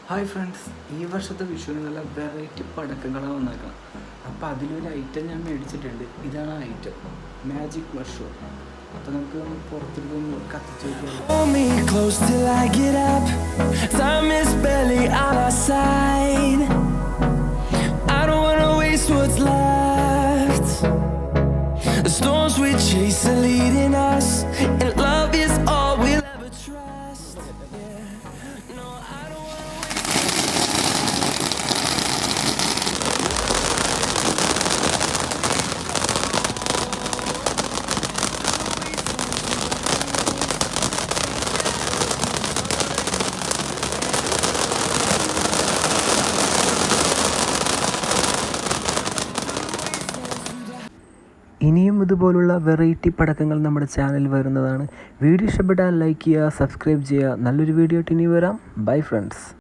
Hi friends, ഈ വർഷത്തെ വിഷുവിന് നല്ല വെറൈറ്റി പടക്കങ്ങളാണ് വന്നേക്കണം. അപ്പോൾ അതിലൊരു ഐറ്റം ഞാൻ മേടിച്ചിട്ടുണ്ട്. ഇതാണ് ആ ഐറ്റം, മാജിക് മഷ്റൂം. അപ്പോൾ നമുക്ക് പുറത്തേക്ക് കത്തിച്ച് ഇനിയും ഇതുപോലുള്ള വെറൈറ്റി പടക്കങ്ങൾ നമ്മുടെ ചാനലിൽ വരുന്നതാണ്. വീഡിയോ ഇഷ്ടപ്പെട്ടാൽ ലൈക്ക് ചെയ്യുക, സബ്സ്ക്രൈബ് ചെയ്യുക. നല്ലൊരു വീഡിയോ ആയിട്ട് ഇനി വരാം. Bye friends.